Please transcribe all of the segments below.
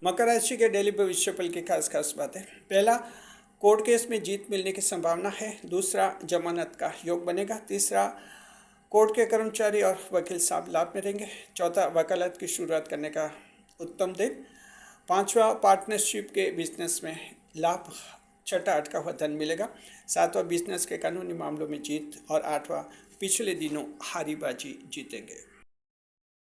मकर राशि के डेली भविष्यफल की खास खास बातें। पहला, कोर्ट केस में जीत मिलने की संभावना है। दूसरा, जमानत का योग बनेगा। तीसरा, कोर्ट के कर्मचारी और वकील साहब लाभ में रहेंगे। चौथा, वकालत की शुरुआत करने का उत्तम दिन। पांचवा, पार्टनरशिप के बिजनेस में लाभ। छठा, अटका हुआ धन मिलेगा। सातवां, बिजनेस के कानूनी मामलों में जीत। और आठवां, पिछले दिनों हारी बाजी जीतेंगे।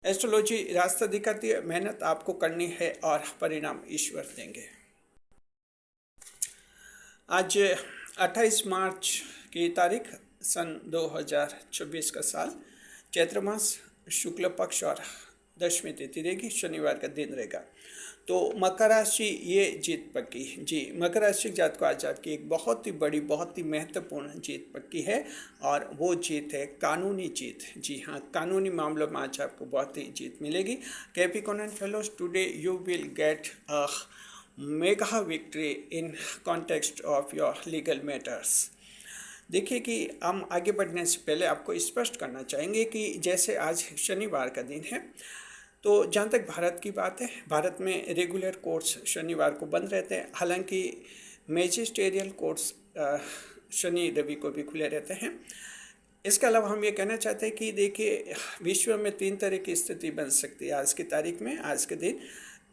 एस्ट्रोलॉजी रास्ता दिखाती है, मेहनत आपको करनी है और परिणाम ईश्वर देंगे। आज 28 मार्च की तारीख, सन 2026 का साल, चैत्र मास, शुक्ल पक्ष और दशमी तिथि रहेगी, शनिवार का दिन रहेगा। तो मकर राशि ये जीत पक्की जी। मकर राशि जात को आज आपकी एक बहुत ही बड़ी, बहुत ही महत्वपूर्ण जीत पक्की है और वो जीत है कानूनी जीत। जी हाँ, कानूनी मामलों में आज आपको बहुत ही जीत मिलेगी। Capricorn and fellows, today you will get a mega victory in context of your legal matters. देखिए कि हम आगे बढ़ने से पहले आपको स्पष्ट करना चाहेंगे कि जैसे आज शनिवार का दिन है, तो जहाँ तक भारत की बात है, भारत में रेगुलर कोर्ट्स शनिवार को बंद रहते हैं। हालांकि मैजिस्टेरियल कोर्ट्स शनि रवि को भी खुले रहते हैं। इसके अलावा हम ये कहना चाहते हैं कि देखिए, विश्व में 3 तरह की स्थिति बन सकती है आज की तारीख में, आज के दिन।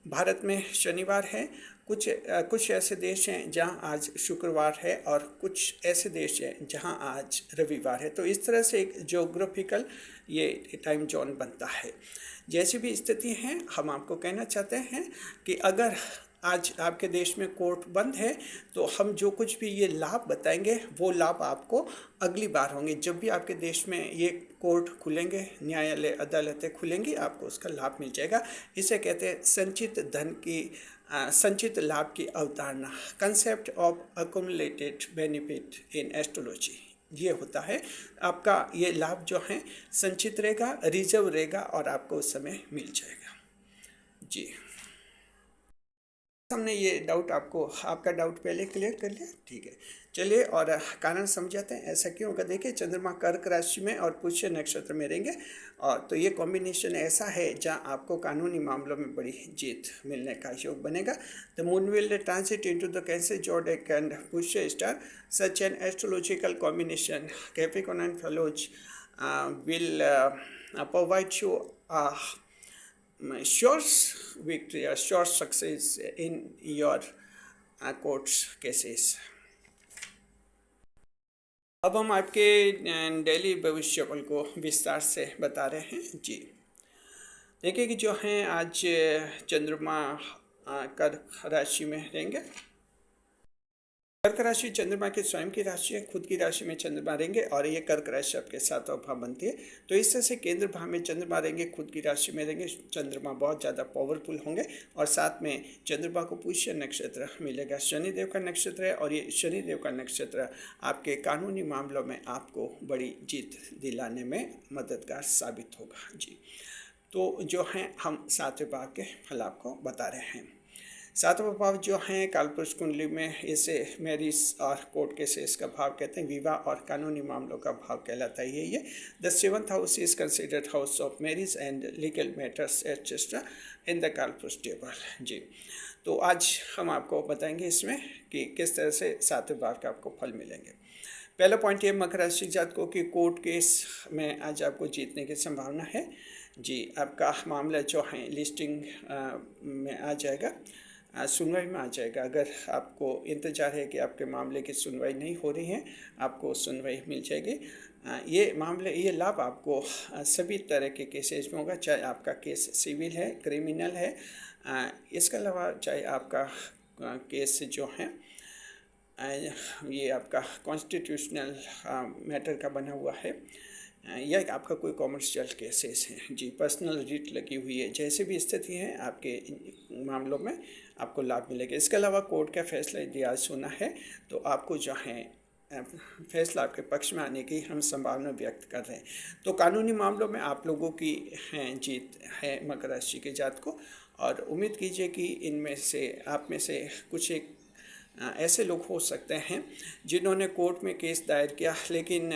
भारत में शनिवार है, कुछ ऐसे देश हैं जहां आज शुक्रवार है और कुछ ऐसे देश हैं जहां आज रविवार है। तो इस तरह से एक ज्योग्राफिकल ये टाइम जोन बनता है। जैसी भी स्थिति है, हम आपको कहना चाहते हैं कि अगर आज आपके देश में कोर्ट बंद है तो हम जो कुछ भी ये लाभ बताएंगे वो लाभ आपको अगली बार होंगे। जब भी आपके देश में ये कोर्ट खुलेंगे, न्यायालय, अदालतें खुलेंगी, आपको उसका लाभ मिल जाएगा। इसे कहते हैं संचित धन की संचित लाभ की अवधारणा, concept of accumulated benefit in astrology. ये होता है, आपका ये लाभ जो है संचित रहेगा, रिजर्व रहेगा और आपको उस समय मिल जाएगा। जी, हमने ये डाउट आपका डाउट पहले क्लियर कर लिया, ठीक है। चलिए और कारण समझाते हैं ऐसा क्यों होगा। देखिए, चंद्रमा कर्क राशि में और पुष्य नक्षत्र में रहेंगे, और तो ये कॉम्बिनेशन ऐसा है जहां आपको कानूनी मामलों में बड़ी जीत मिलने का योग बनेगा। The moon will transit into the cancer जोडिक and Pushya star, such an astrological combination Capricorn and fellows will provide you sure victory or sure success in your court cases। अब हम आपके डेली भविष्यफल को विस्तार से बता रहे हैं जी। देखिए कि जो हैं आज चंद्रमा कर्क राशि में रहेंगे। कर्क राशि चंद्रमा की स्वयं की राशि है, खुद की राशि में चंद्रमा रहेंगे और ये कर्क राशि आपके 7वां भाव बनती है। तो इस तरह से केंद्र भाव में चंद्रमा रहेंगे, खुद की राशि में रहेंगे, चंद्रमा बहुत ज़्यादा पावरफुल होंगे। और साथ में चंद्रमा को पुष्य नक्षत्र मिलेगा, शनिदेव का नक्षत्र है, और ये शनिदेव का नक्षत्र आपके कानूनी मामलों में आपको बड़ी जीत दिलाने में मददगार साबित होगा जी। तो जो हैं हम 7वें भाव के फल आपको बता रहे हैं। 7वां भाव जो है कालपुरुष कुंडली में, इसे मैरिज और कोर्ट केसेस का भाव कहते हैं, विवाह और कानूनी मामलों का भाव कहलाता है ये। The 7th house is considered house of marriage and legal matters etcetera in the Kalpurush table जी। तो आज हम आपको बताएंगे इसमें कि किस तरह से 7वें भाव के आपको फल मिलेंगे। पहला पॉइंट ये मकर राशि जातकों की कोर्ट केस में आज आपको जीतने की संभावना है जी। आपका मामला जो है लिस्टिंग में आ जाएगा, सुनवाई में आ जाएगा। अगर आपको इंतजार है कि आपके मामले की सुनवाई नहीं हो रही है, आपको सुनवाई मिल जाएगी। ये लाभ आपको सभी तरह के केसेस में होगा, चाहे आपका केस सिविल है, क्रिमिनल है, इसके अलावा चाहे आपका केस जो है ये आपका कॉन्स्टिट्यूशनल मैटर का बना हुआ है, या आपका कोई कॉमर्शियल केसेस हैं जी, पर्सनल रिट लगी हुई है, जैसे भी स्थिति है आपके मामलों में आपको लाभ मिलेगा। इसके अलावा कोर्ट का फैसला यदि आज सुना है तो आपको जो है फैसला आपके पक्ष में आने की हम संभावना व्यक्त कर रहे हैं। तो कानूनी मामलों में आप लोगों की जीत है मकर राशि के जात को, और उम्मीद कीजिए कि इनमें से आप में से कुछ एक ऐसे लोग हो सकते हैं जिन्होंने कोर्ट में केस दायर किया, लेकिन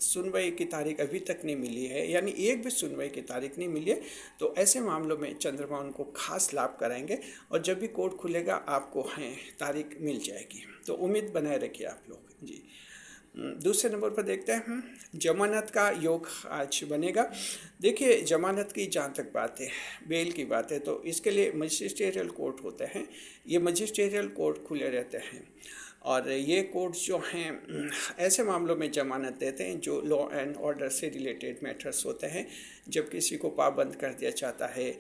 सुनवाई की तारीख अभी तक नहीं मिली है, यानी एक भी सुनवाई की तारीख नहीं मिली है, तो ऐसे मामलों में चंद्रमा उनको खास लाभ कराएंगे और जब भी कोर्ट खुलेगा आपको है तारीख मिल जाएगी। तो उम्मीद बनाए रखिए आप लोग जी। दूसरे नंबर पर देखते हैं जमानत का योग आज बनेगा। देखिए जमानत की जहाँ तक बात है, बेल की बात है, तो इसके लिए मजिस्ट्रियल कोर्ट होते हैं। ये मजिस्ट्रियल कोर्ट खुले रहते हैं और ये कोर्ट जो हैं ऐसे मामलों में ज़मानत देते हैं जो लॉ एंड ऑर्डर से रिलेटेड मैटर्स होते हैं। जब किसी को पाबंद कर दिया जाता है,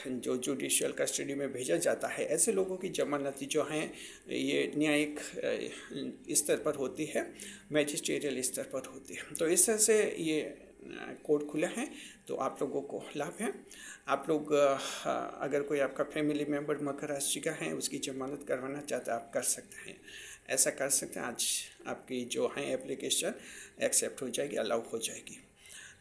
जो जुडिशियल कस्टडी में भेजा जाता है, ऐसे लोगों की ज़मानत जो हैं ये न्यायिक स्तर पर होती है, मैजिस्ट्रियल स्तर पर होती है। तो इस तरह से ये कोर्ट खुले हैं, तो आप लोगों को लाभ है। आप लोग अगर कोई आपका फैमिली मेम्बर मकर राशि का है, उसकी जमानत करवाना चाहता है, आप कर सकते हैं, ऐसा कर सकते हैं। आज आपकी जो है एप्लीकेशन एक्सेप्ट हो जाएगी, अलाउ हो जाएगी।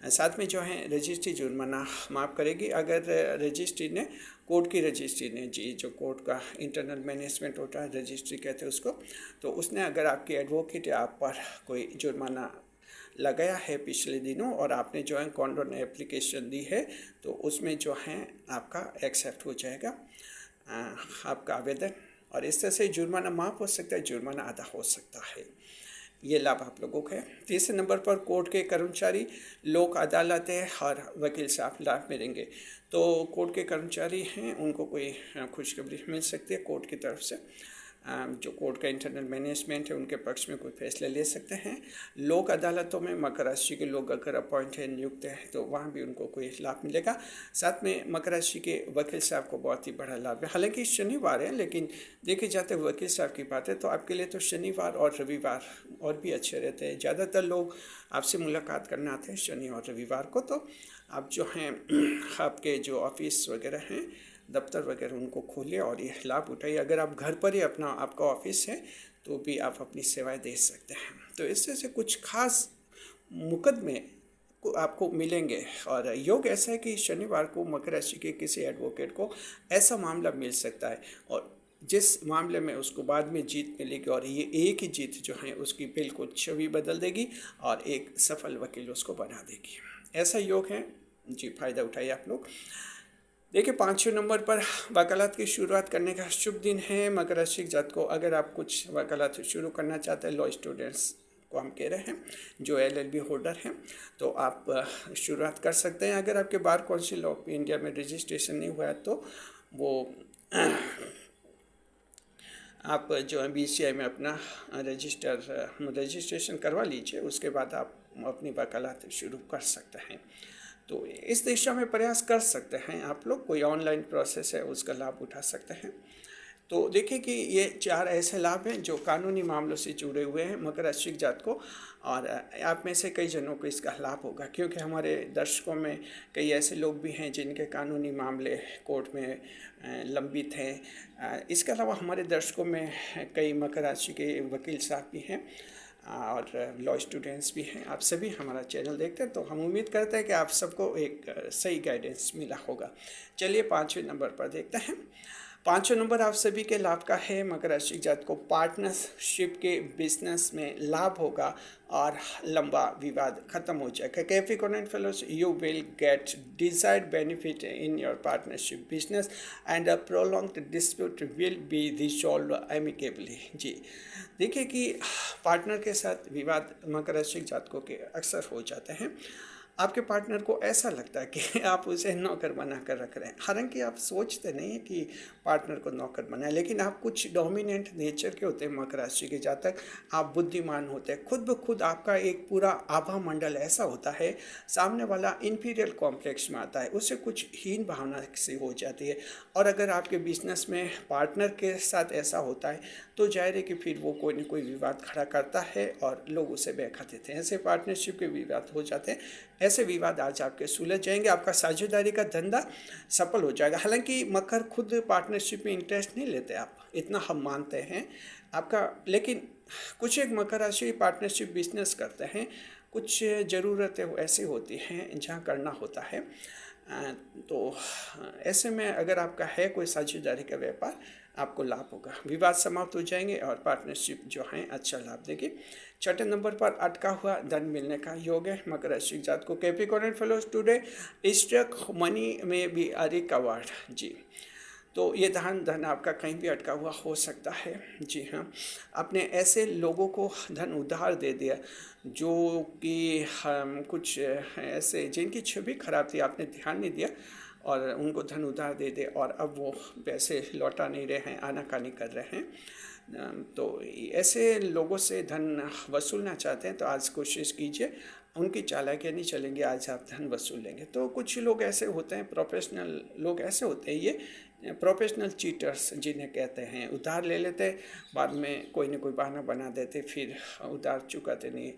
साथ में जो है रजिस्ट्री जुर्माना माफ़ करेगी अगर रजिस्ट्री ने, कोर्ट की रजिस्ट्री ने जी, जो कोर्ट का इंटरनल मैनेजमेंट होता है, रजिस्ट्री कहते हैं उसको, तो उसने अगर आपकी एडवोकेट या आप पर कोई जुर्माना लगाया है पिछले दिनों और आपने जो है कॉन्डोन एप्लीकेशन दी है, तो उसमें जो है आपका एक्सेप्ट हो जाएगा आपका आवेदन, और इस तरह से जुर्माना माफ़ हो सकता है, जुर्माना आधा हो सकता है। ये लाभ आप लोगों को है। तीसरे नंबर पर कोर्ट के कर्मचारी, लोक अदालतें और वकील साहब लाभ मिलेंगे। तो कोर्ट के कर्मचारी हैं उनको कोई खुशखबरी मिल सकती है कोर्ट की तरफ से। जो कोर्ट का इंटरनल मैनेजमेंट है उनके पक्ष में कोई फैसले ले सकते हैं। लोक अदालतों में मकर राशि के लोग अगर अपॉइंट है, नियुक्त है, तो वहाँ भी उनको कोई लाभ मिलेगा। साथ में मकर राशि के वकील साहब को बहुत ही बड़ा लाभ है। हालांकि शनिवार है, लेकिन देखे जाते वकील साहब की बात है तो आपके लिए तो शनिवार और रविवार और भी अच्छे रहते हैं। ज़्यादातर लोग आपसे मुलाकात करना आते हैं शनि और रविवार को, तो आप जो हैं आपके जो ऑफिस वगैरह हैं, दफ्तर वगैरह, उनको खोलिए और ये लाभ उठाइए। अगर आप घर पर ही अपना आपका ऑफिस है तो भी आप अपनी सेवाएं दे सकते हैं। तो इससे से कुछ खास मुकदमे को आपको मिलेंगे। और योग ऐसा है कि शनिवार को मकर राशि के किसी एडवोकेट को ऐसा मामला मिल सकता है और जिस मामले में उसको बाद में जीत मिलेगी, और ये एक ही जीत जो है उसकी बिल्कुल छवि बदल देगी और एक सफल वकील उसको बना देगी। ऐसा योग है जी, फ़ायदा उठाइए आप लोग। देखिए 5वें नंबर पर वकालत की शुरुआत करने का शुभ दिन है मकर राशि जात को। अगर आप कुछ वकालत शुरू करना चाहते हैं, लॉ स्टूडेंट्स को हम कह रहे हैं जो LLB होल्डर हैं, तो आप शुरुआत कर सकते हैं। अगर आपके बार काउंसिल ऑफ इंडिया में रजिस्ट्रेशन नहीं हुआ है तो वो आप जो है BCI में अपना रजिस्ट्रेशन करवा लीजिए, उसके बाद आप अपनी वकालत शुरू कर सकते हैं। तो इस दिशा में प्रयास कर सकते हैं आप लोग। कोई ऑनलाइन प्रोसेस है उसका लाभ उठा सकते हैं। तो देखिए कि ये 4 ऐसे लाभ हैं जो कानूनी मामलों से जुड़े हुए हैं मकर राशि जात को, और आप में से कई जनों को इसका लाभ होगा, क्योंकि हमारे दर्शकों में कई ऐसे लोग भी हैं जिनके कानूनी मामले कोर्ट में लंबित हैं। इसके अलावा हमारे दर्शकों में कई मकर राशि के वकील साहब भी हैं और लॉ स्टूडेंट्स भी हैं। आप सभी हमारा चैनल देखते हैं, तो हम उम्मीद करते हैं कि आप सबको एक सही गाइडेंस मिला होगा। चलिए 5वें नंबर पर देखते हैं। 5वां नंबर आप सभी के लाभ का है। मकर राशि जात को पार्टनरशिप के बिजनेस में लाभ होगा और लंबा विवाद खत्म हो जाएगा। Capricorn fellows, you will get desired benefit in your partnership business and a prolonged dispute will be resolve amicably. जी देखिए कि पार्टनर के साथ विवाद मकर राशि जातकों के अक्सर हो जाते हैं। आपके पार्टनर को ऐसा लगता है कि आप उसे नौकर बना कर रख रहे हैं। हालांकि आप सोचते नहीं हैं कि पार्टनर को नौकर बनाए, लेकिन आप कुछ डोमिनेंट नेचर के होते हैं मकर राशि के जातक। आप बुद्धिमान होते हैं, खुद ब खुद आपका एक पूरा आभा मंडल ऐसा होता है, सामने वाला इंफीरियर कॉम्प्लेक्स में आता है, उससे कुछ हीन भावना से हो जाती है। और अगर आपके बिजनेस में पार्टनर के साथ ऐसा होता है तो जाहिर है कि फिर वो कोई न कोई विवाद खड़ा करता है और लोग उसे बहका देते हैं। ऐसे पार्टनरशिप के विवाद हो जाते हैं। ऐसे विवाद आज आपके सुलझ जाएंगे, आपका साझेदारी का धंधा सफल हो जाएगा। हालांकि मकर खुद पार्टनरशिप में इंटरेस्ट नहीं लेते, आप इतना हम मानते हैं आपका, लेकिन कुछ एक मकर राशि पार्टनरशिप बिजनेस करते हैं। कुछ ज़रूरतें ऐसी होती हैं जहाँ करना होता है। तो ऐसे में अगर आपका है कोई साझेदारी का व्यापार, आपको लाभ होगा, विवाद समाप्त हो जाएंगे और पार्टनरशिप जो है अच्छा लाभ देगी। छठे नंबर पर अटका हुआ धन मिलने का योग है मकर राशि जात को। Capricorn fellows today struck money may be a recovered जी। तो ये धन आपका कहीं भी अटका हुआ हो सकता है जी हाँ। आपने ऐसे लोगों को धन उधार दे दिया जो कि हम कुछ ऐसे जिनकी छवि खराब थी, आपने ध्यान नहीं दिया और उनको धन उधार दे दे और अब वो पैसे लौटा नहीं रहे हैं, आनाकानी कर रहे हैं। तो ऐसे लोगों से धन वसूलना चाहते हैं तो आज कोशिश कीजिए, उनकी चालाकियाँ नहीं चलेंगी, आज आप धन वसूल लेंगे। तो कुछ लोग ऐसे होते हैं, प्रोफेशनल लोग ऐसे होते हैं, ये प्रोफेशनल चीटर्स जिन्हें कहते हैं, उधार ले लेते, बाद में कोई ना कोई बहाना बना देते, फिर उधार चुकाते नहीं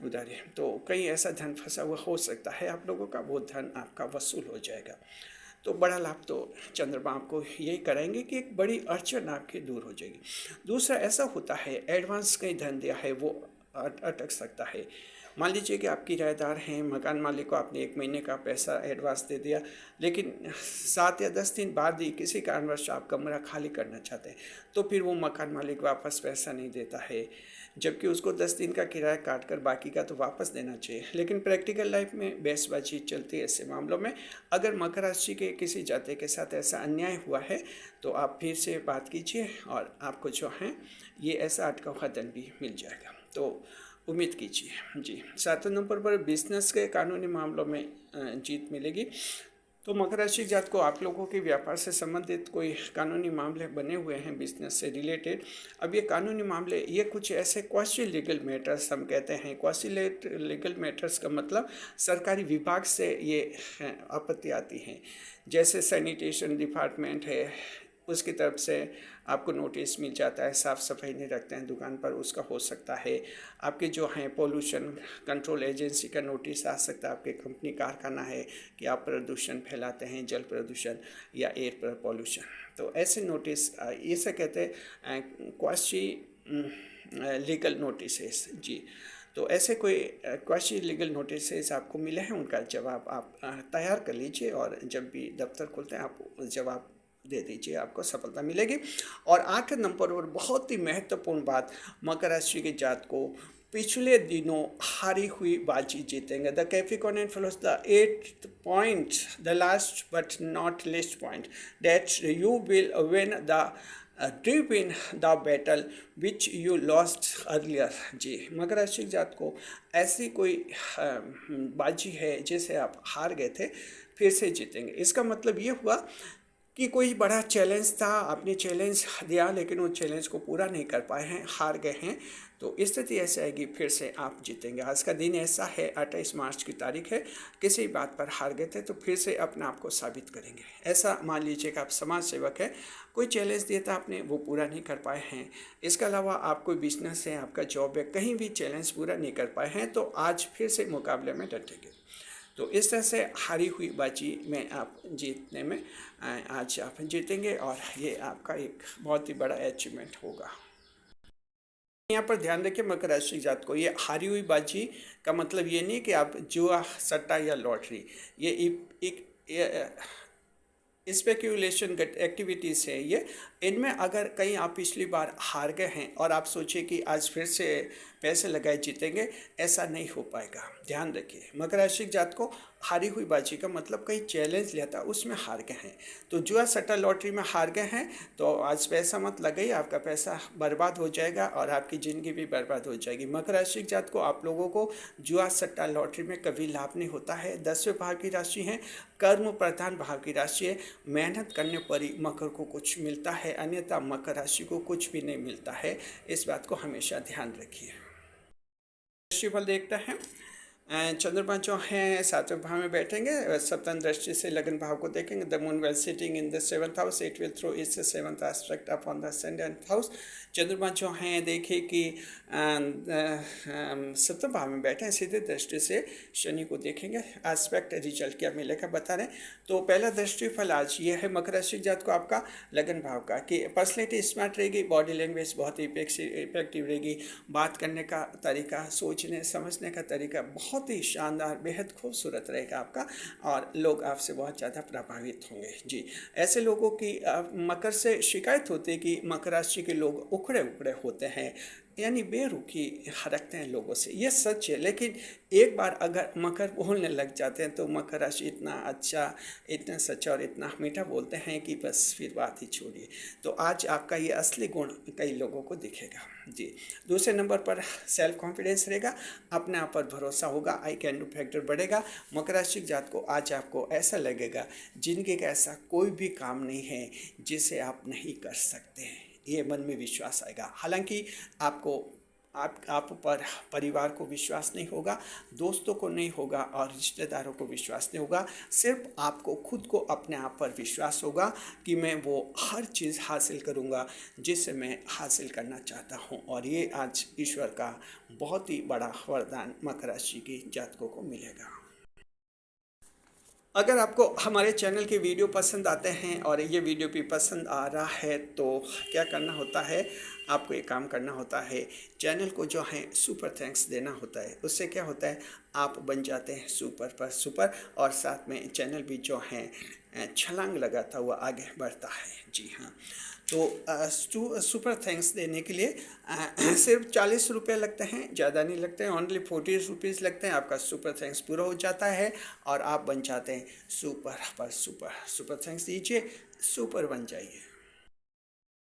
उधारी। तो कहीं ऐसा धन फंसा हुआ हो सकता है आप लोगों का, वो धन आपका वसूल हो जाएगा। तो बड़ा लाभ तो चंद्रमा आपको यही कराएंगे कि एक बड़ी अड़चन आपकी दूर हो जाएगी। दूसरा ऐसा होता है, एडवांस कहीं धन दिया है वो अटक सकता है। मान लीजिए कि आप किराएदार हैं, मकान मालिक को आपने 1 महीने का पैसा एडवांस दे दिया, लेकिन 7 या 10 दिन बाद ही किसी कारणवश आप कमरा खाली करना चाहते हैं, तो फिर वो मकान मालिक वापस पैसा नहीं देता है, जबकि उसको 10 दिन का किराया काट कर बाकी का तो वापस देना चाहिए। लेकिन प्रैक्टिकल लाइफ में बहसबाजी चलती है ऐसे मामलों में। अगर मकर राशि के किसी जाति के साथ ऐसा अन्याय हुआ है तो आप फिर से बात कीजिए और आपको जो है ये ऐसा अटका हुआ धन भी मिल जाएगा। तो उम्मीद कीजिए जी। 7वें नंबर पर बिजनेस के कानूनी मामलों में जीत मिलेगी। तो मकर राशि जात को आप लोगों के व्यापार से संबंधित कोई कानूनी मामले बने हुए हैं बिजनेस से रिलेटेड। अब ये कानूनी मामले, ये कुछ ऐसे क्वासी लीगल मैटर्स हम कहते हैं। क्वासी लीगल मैटर्स का मतलब सरकारी विभाग से ये आपत्ति आती हैं, जैसे सैनिटेशन डिपार्टमेंट है, उसकी तरफ से आपको नोटिस मिल जाता है, साफ़ सफाई नहीं रखते हैं दुकान पर, उसका हो सकता है। आपके जो हैं पोल्यूशन कंट्रोल एजेंसी का नोटिस आ सकता है, आपके कंपनी कारखाना है कि आप प्रदूषण फैलाते हैं, जल प्रदूषण या एयर पॉल्यूशन। तो ऐसे नोटिस इसे कहते हैं क्वासी लीगल नोटिसेस जी। तो ऐसे कोई क्वासी लीगल नोटिसेस आपको मिले हैं, उनका जवाब आप तैयार कर लीजिए और जब भी दफ्तर खोलते हैं आप जवाब दे दीजिए, आपको सफलता मिलेगी। और 8 नंबर पर बहुत ही महत्वपूर्ण बात, मकर राशि के जात को पिछले दिनों हारी हुई बाजी जीतेंगे। The Capricorn fellows the 8th point, the last but not least point, that you will win the deep in the battle which you lost earlier जी। मकर राशि जात को ऐसी कोई बाजी है जिसे आप हार गए थे, फिर से जीतेंगे। इसका मतलब ये हुआ कि कोई बड़ा चैलेंज था, आपने चैलेंज दिया लेकिन वो चैलेंज को पूरा नहीं कर पाए हैं, हार गए हैं, तो स्थिति ऐसी आएगी फिर से आप जीतेंगे। आज का दिन ऐसा है, 28 मार्च की तारीख है, किसी बात पर हार गए थे तो फिर से अपने आप को साबित करेंगे। ऐसा मान लीजिए कि आप समाज सेवक है, कोई चैलेंज दिया था आपने, वो पूरा नहीं कर पाए हैं। इसके अलावा आप कोई बिजनेस है, आपका जॉब है, कहीं भी चैलेंज पूरा नहीं कर पाए हैं, तो आज फिर से मुकाबले में डटेंगे। तो इस तरह से हारी हुई बाजी में आप जीतने में आज आप जीतेंगे और ये आपका एक बहुत ही बड़ा अचीवमेंट होगा। यहाँ पर ध्यान रखिए मकर राशि जात को, ये हारी हुई बाजी का मतलब ये नहीं कि आप जुआ, सट्टा या लॉटरी, ये एक स्पेक्यूलेशन एक्टिविटीज़ है ये, इनमें अगर कहीं आप पिछली बार हार गए हैं और आप सोचिए कि आज फिर से पैसे लगाए जीतेंगे, ऐसा नहीं हो पाएगा। ध्यान रखिए मकर राशि जात को हारी हुई बाजी का मतलब कहीं चैलेंज लिया था उसमें हार गए हैं, तो जुआ सट्टा लॉटरी में हार गए हैं तो आज पैसा मत लगाइए, आपका पैसा बर्बाद हो जाएगा और आपकी ज़िंदगी भी बर्बाद हो जाएगी। मकर राशि जात को आप लोगों को जुआ सट्टा लॉटरी में कभी लाभ नहीं होता है। 10वें भाव की राशि है, कर्म प्रधान भाव की राशि है, मेहनत करने पर ही मकर को कुछ मिलता है, अन्यथा मकर राशि को कुछ भी नहीं मिलता है। इस बात को हमेशा ध्यान रखिए। राशिफल देखते हैं। चंद्रमा जो हैं 7वें भाव में बैठेंगे, सप्तम दृष्टि से लगन भाव को देखेंगे। The moon well sitting in the 7th house, it will throw its 7th aspect upon the ascendant house. चंद्रमा जो हैं देखिए कि सप्तम भाव में बैठे हैं, सीधे दृष्टि से शनि को देखेंगे। एस्पेक्ट रिजल्ट क्या मिलेगा बता रहे हैं। तो पहला दृष्टिफल आज ये है मकर राशि जात को आपका लगन भाव का, कि पर्सनैलिटी स्मार्ट रहेगी, बॉडी लैंग्वेज बहुत ही इफेक्टिव रहेगी, बात करने का तरीका, सोचने समझने का तरीका बहुत बहुत ही शानदार, बेहद खूबसूरत रहेगा आपका, और लोग आपसे बहुत ज़्यादा प्रभावित होंगे। जी, ऐसे लोगों की मकर से शिकायत होती है कि मकर राशि के लोग उखड़े उखड़े होते हैं, यानी बेरुखी रखते हैं लोगों से। ये सच है, लेकिन एक बार अगर मकर बोलने लग जाते हैं तो मकर राशि इतना अच्छा, इतना सच्चा और इतना मीठा बोलते हैं कि बस फिर बात ही छोड़िए। तो आज आपका ये असली गुण कई लोगों को दिखेगा। जी, दूसरे नंबर पर सेल्फ कॉन्फिडेंस रहेगा, अपने आप पर भरोसा होगा, आई कैन डू फैक्टर बढ़ेगा। मकर राशि जात को आज आपको ऐसा लगेगा जिंदगी का ऐसा कोई भी काम नहीं है जिसे आप नहीं कर सकते हैं, ये मन में विश्वास आएगा। हालांकि आपको आप पर परिवार को विश्वास नहीं होगा, दोस्तों को नहीं होगा और रिश्तेदारों को विश्वास नहीं होगा, सिर्फ आपको खुद को अपने आप पर विश्वास होगा कि मैं वो हर चीज़ हासिल करूँगा जिसे मैं हासिल करना चाहता हूँ। और ये आज ईश्वर का बहुत ही बड़ा वरदान मकर राशि की जातकों को मिलेगा। अगर आपको हमारे चैनल के वीडियो पसंद आते हैं और ये वीडियो भी पसंद आ रहा है तो क्या करना होता है, आपको एक काम करना होता है, चैनल को जो है सुपर थैंक्स देना होता है। उससे क्या होता है, आप बन जाते हैं सुपर पर सुपर, और साथ में चैनल भी जो है छलांग लगाता हुआ आगे बढ़ता है। जी हाँ, तो सुपर थैंक्स देने के लिए सिर्फ 40 रुपये लगते हैं, ज़्यादा नहीं लगते हैं, ओनली 40 रुपीज़ लगते हैं। आपका सुपर थैंक्स पूरा हो जाता है और आप बन जाते हैं सुपर पर सुपर। सुपर थैंक्स दीजिए, सुपर बन जाइए।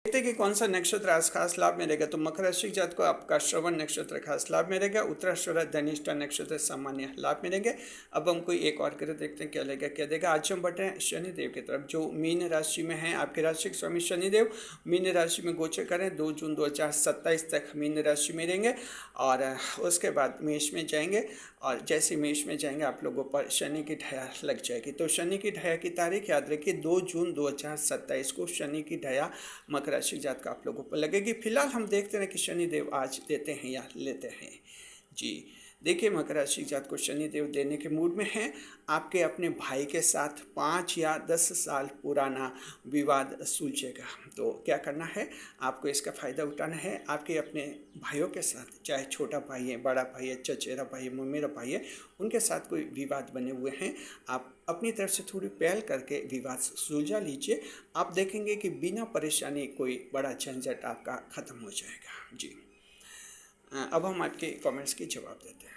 देखते हैं कि कौन सा नक्षत्र आज खास लाभ में रहेगा। तो मकर राशि जात को आपका श्रवण नक्षत्र खास लाभ में रहेगा, उत्तराषाढ़ा धनिष्ठा नक्षत्र सामान्य लाभ में रहेंगे। अब हम कोई एक और ग्रह देखते हैं क्या लेगा क्या देगा। आज हम बढ़ रहे हैं शनिदेव की तरफ, जो मीन राशि में है। आपके राशि के स्वामी शनिदेव मीन राशि में गोचर करें, 2 जून 2027 तक मीन राशि में रहेंगे और उसके बाद मेष में जाएंगे। और जैसे मेष में जाएंगे आप लोगों पर शनि की ढया लग जाएगी। तो शनि की ढया की तारीख याद रखिए, 2 जून 2027 को शनि की ढया मकर राशि जात का आप लोगों पर लगेगी। फिलहाल हम देखते हैं कि शनिदेव आज देते हैं या लेते हैं। जी देखिए, मकर राशि जात को शनिदेव देने के मूड में हैं। आपके अपने भाई के साथ 5 या 10 साल पुराना विवाद सुलझेगा। तो क्या करना है, आपको इसका फ़ायदा उठाना है। आपके अपने भाइयों के साथ, चाहे छोटा भाई है, बड़ा भाई है, चचेरा भाई है, ममेरा भाई है, उनके साथ कोई विवाद बने हुए हैं, आप अपनी तरफ से थोड़ी पहल करके विवाद सुलझा लीजिए। आप देखेंगे कि बिना परेशानी कोई बड़ा झंझट आपका ख़त्म हो जाएगा। जी, अब हम आपके कमेंट्स के जवाब देते हैं।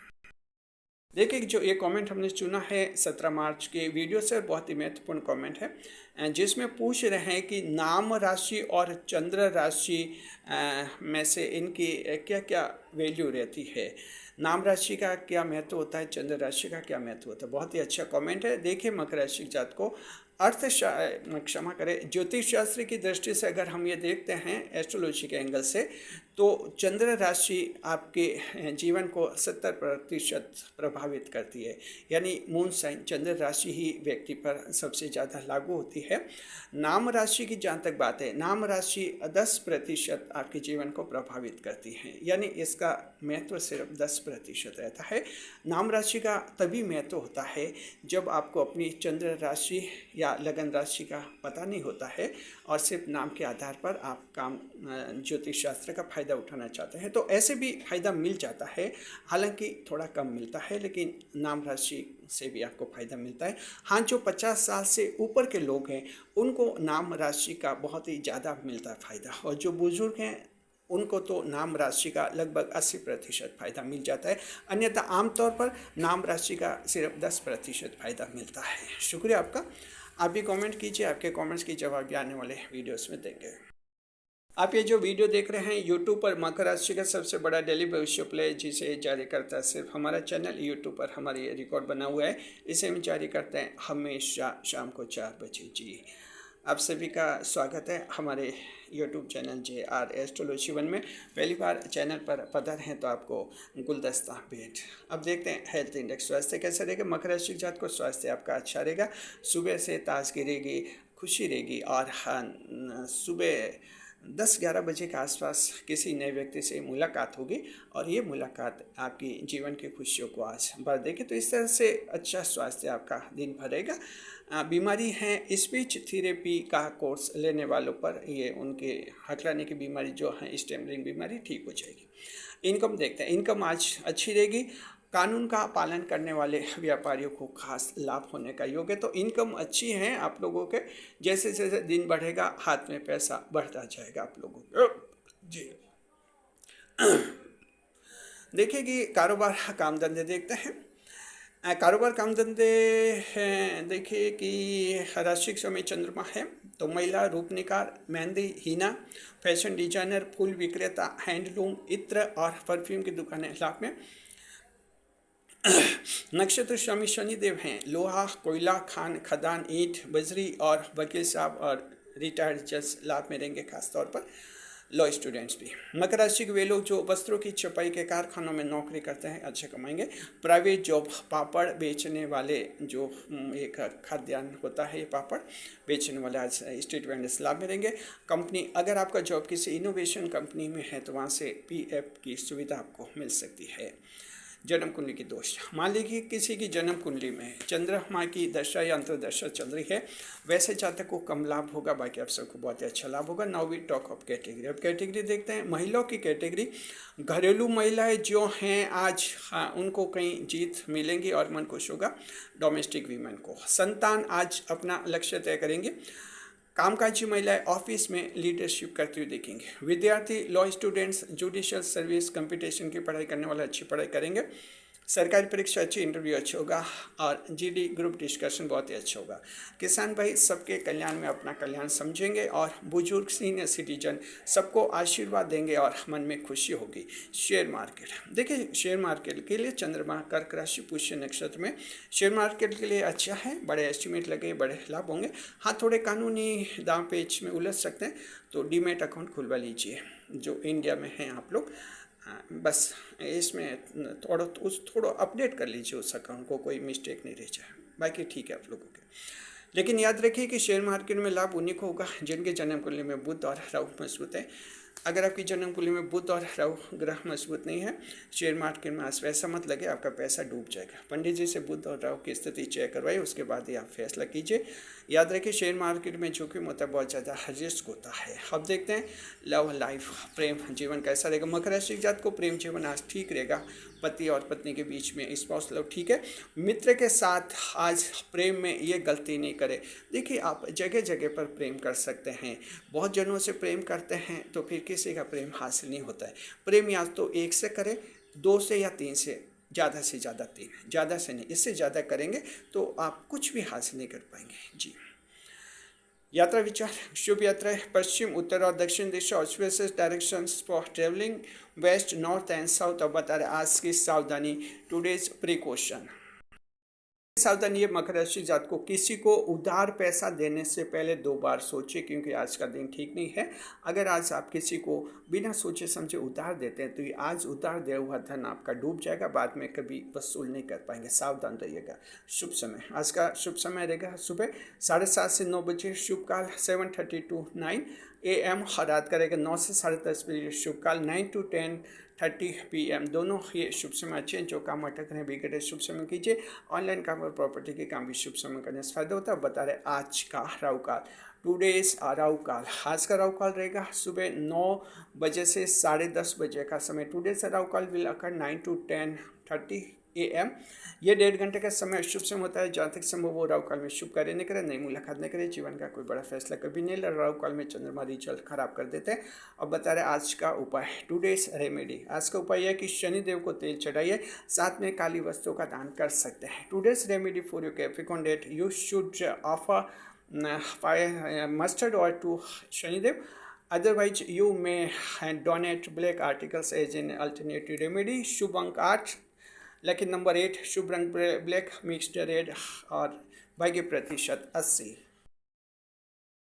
देखिए, जो ये कमेंट हमने चुना है 17 मार्च के वीडियो से, बहुत ही महत्वपूर्ण कमेंट है, जिसमें पूछ रहे हैं कि नाम राशि और चंद्र राशि में से इनकी क्या क्या वैल्यू रहती है, नाम राशि का क्या महत्व होता है, चंद्र राशि का क्या महत्व होता है। बहुत ही अच्छा कमेंट है। देखिए, मकर राशि जात को क्षमा करें, ज्योतिष शास्त्र की दृष्टि से अगर हम ये देखते हैं एस्ट्रोलॉजी के एंगल से, तो चंद्र राशि आपके जीवन को 70% प्रभावित करती है। यानी मून साइन चंद्र राशि ही व्यक्ति पर सबसे ज़्यादा लागू होती है। नाम राशि की जहाँ तक बात है, नाम राशि 10% आपके जीवन को प्रभावित करती है, यानी इसका महत्व सिर्फ 10% रहता है। नाम राशि का तभी महत्व होता है जब आपको अपनी चंद्र राशि या लगन राशि का पता नहीं होता है और सिर्फ नाम के आधार पर आप काम ज्योतिष शास्त्र का फायदा उठाना चाहते हैं, तो ऐसे भी फायदा मिल जाता है, हालांकि थोड़ा कम मिलता है, लेकिन नाम राशि से भी आपको फायदा मिलता है। हाँ, जो 50 साल से ऊपर के लोग हैं उनको नाम राशि का बहुत ही ज़्यादा मिलता है फायदा, और जो बुजुर्ग हैं उनको तो नाम राशि का लगभग 80% फायदा मिल जाता है। अन्यथा आमतौर पर नाम राशि का सिर्फ 10% फायदा मिलता है। शुक्रिया आपका। आप भी कमेंट कीजिए, आपके कमेंट्स की जवाब भी आने वाले वीडियोस में देंगे। आप ये जो वीडियो देख रहे हैं यूट्यूब पर, मकर राशि का सबसे बड़ा डेली भविष्य प्ले जिसे जारी करता है सिर्फ हमारा चैनल, यूट्यूब पर हमारे ये रिकॉर्ड बना हुआ है, इसे हम जारी करते हैं हमेशा शाम को 4 बजे। जी, आप सभी का स्वागत है हमारे यूट्यूब चैनल JR एस्ट्रोलॉजी 1 में। पहली बार चैनल पर पधारे हैं तो आपको गुलदस्ता भेंट। अब देखते हैं हेल्थ इंडेक्स, स्वास्थ्य कैसा रहेगा। मकर राशि जात को स्वास्थ्य आपका अच्छा रहेगा, सुबह से ताजगी रहेगी, खुशी रहेगी, और सुबह 10-11 बजे के आसपास किसी नए व्यक्ति से मुलाकात होगी और ये मुलाकात आपकी जीवन की खुशियों को आज भर देगी। तो इस तरह से अच्छा स्वास्थ्य आपका दिन भर रहेगा। बीमारी है, स्पीच थेरेपी का कोर्स लेने वालों पर ये उनके हकलाने की बीमारी जो है, स्टैमरिंग बीमारी ठीक हो जाएगी। इनकम देखते हैं, इनकम आज अच्छी रहेगी। कानून का पालन करने वाले व्यापारियों को खास लाभ होने का योग है। तो इनकम अच्छी है आप लोगों के, जैसे जैसे दिन बढ़ेगा हाथ में पैसा बढ़ता जाएगा आप लोगों को जी। देखिए कि कारोबार काम धंधे देखते हैं। कारोबार काम धंधे हैं, देखिए कि राशि समय चंद्रमा है, तो महिला रूपनिकार, मेहंदी, हीना, फैशन डिजाइनर, फूल विक्रेता, हैंडलूम, इत्र और परफ्यूम की दुकानें लाभ में। नक्षत्र स्वामी शनिदेव हैं, लोहा, कोयला, खान, खदान, ईंट, बजरी और वकील साहब और रिटायर्ड जज लाभ में रहेंगे, खासतौर पर लॉ स्टूडेंट्स भी। मकर राशि के वे लोग जो वस्त्रों की छपाई के कारखानों में नौकरी करते हैं अच्छे कमाएंगे। प्राइवेट जॉब, पापड़ बेचने वाले जो एक खाद्यान्न होता है, ये पापड़ बेचने वाले आज स्ट्रीट वेंडर्स लाभ में रहेंगे। कंपनी, अगर आपका जॉब किसी इनोवेशन कंपनी में है तो वहाँ से PF की सुविधा आपको मिल सकती है। जन्म कुंडली की दोष, मान लीजिए किसी की जन्म कुंडली में चंद्रमा की दशा या अंतर्दशा चल रही है, वैसे जातक को कम लाभ होगा, बाकी आप सबको बहुत ही अच्छा लाभ होगा। Now we talk of category. अब कैटेगरी देखते हैं, महिलाओं की कैटेगरी। घरेलू महिलाएं जो हैं आज, हाँ, उनको कहीं जीत मिलेंगी और मन खुश होगा। डोमेस्टिक वीमेन को संतान आज अपना लक्ष्य तय करेंगे। कामकाजी महिलाएं ऑफिस में लीडरशिप करती हुई देखेंगे। विद्यार्थी, law students, judicial service, competition की पढ़ाई करने वाले अच्छी पढ़ाई करेंगे। सरकारी परीक्षा अच्छी, इंटरव्यू अच्छा होगा और GD ग्रुप डिस्कशन बहुत ही अच्छा होगा। किसान भाई सबके कल्याण में अपना कल्याण समझेंगे और बुजुर्ग, सीनियर सिटीजन सबको आशीर्वाद देंगे और मन में खुशी होगी। शेयर मार्केट, देखिए शेयर मार्केट के लिए चंद्रमा कर्क राशि पुष्य नक्षत्र में शेयर मार्केट के लिए अच्छा है, बड़े एस्टिमेट लगे, बड़े लाभ होंगे। हाँ, थोड़े कानूनी दांव पेच में उलझ सकते हैं, तो डीमेट अकाउंट खुलवा लीजिए जो इंडिया में हैं आप लोग। बस इसमें थोड़ा अपडेट कर लीजिए उस अकाउंट को, कोई मिस्टेक नहीं रह जाए, बाकी ठीक है आप लोगों के। लेकिन याद रखिए कि शेयर मार्केट में लाभ उन्हीं को होगा जिनके जन्म कुंडली में बुध और राहु मजबूत है। अगर आपकी जन्म कुंडली में बुध और राहु ग्रह मजबूत नहीं है, शेयर मार्केट में आज वैसा मत लगे आपका पैसा डूब जाएगा। पंडित जी से बुध और राहु की स्थिति चेक करवाइए, उसके बाद ही आप फैसला कीजिए। याद रखिए शेयर मार्केट में जोखिम होता है, बहुत ज़्यादा रिस्क होता है। अब देखते हैं लव लाइफ, प्रेम जीवन कैसा रहेगा। मकर राशि जात को प्रेम जीवन आज ठीक रहेगा, पति और पत्नी के बीच में स्पाउस लव ठीक है। मित्र के साथ आज प्रेम में ये गलती नहीं करे। देखिए आप जगह जगह पर प्रेम कर सकते हैं, बहुत जनों से प्रेम करते हैं तो फिर किसी का प्रेम हासिल नहीं होता है। प्रेम या तो एक से करें, 2 से या 3 से ज़्यादा 3, ज़्यादा से नहीं, इससे ज़्यादा करेंगे तो आप कुछ भी हासिल नहीं कर पाएंगे जी। यात्रा विचार, शुभ यात्रा पश्चिम, उत्तर और दक्षिण दिशा, auspicious directions for travelling, west, north and south. अब बता रहे आज की सावधानी, टुडेज प्रिकॉशन। सावधानी, ये मकर राशि जात को किसी को उधार पैसा देने से पहले 2 बार सोचे, क्योंकि आज का दिन ठीक नहीं है। अगर आज आप किसी को बिना सोचे समझे उधार देते हैं तो ये आज उधार दिया हुआ धन आपका डूब जाएगा, बाद में कभी वसूल नहीं कर पाएंगे, सावधान रहिएगा। शुभ समय, आज का शुभ समय रहेगा सुबह 7:30 से 9 बजे, शुभ काल 7:30 to 9 AM, रात का रहेगा 9 से 10:30 बजे, शुभ काल 9 to 10:30 PM, दोनों ये शुभ समय अच्छे हैं। जो काम अटक रहे हैं बिगड़े शुभ समय कीजिए। ऑनलाइन काम और प्रॉपर्टी के काम भी शुभ समय करने से फायदा होता है। बता रहे आज का राहु काल, टुडेज राहु काल, आज का राहु काल रहेगा सुबह 9 बजे से 10:30 बजे का समय। टुडेज राहु काल विल अकर 9 to 10:30 AM। ये 1.5 घंटे का समय शुभ समय होता है। जहाँ तक संभव हो राहु काल में शुभ कार्य नहीं करें, नई मुलाकात नहीं करें, जीवन का कोई बड़ा फैसला कभी नहीं ले। राहु काल में चंद्रमा रिजल्ट खराब कर देते हैं। अब बता रहे आज का उपाय, टुडेज रेमेडी। आज का उपाय है कि शनिदेव को तेल चढ़ाइए, साथ में काली वस्तुओं का दान कर सकते हैं। Today's remedy for your Capricorn date, you should offer mustard oil to Shanidev. Otherwise, you may donate black articles as an alternative remedy. शुभ अंक 8, लकी नंबर 8, शुभ रंग ब्लैक, मिक्स्ड रेड और भाग्य प्रतिशत 80।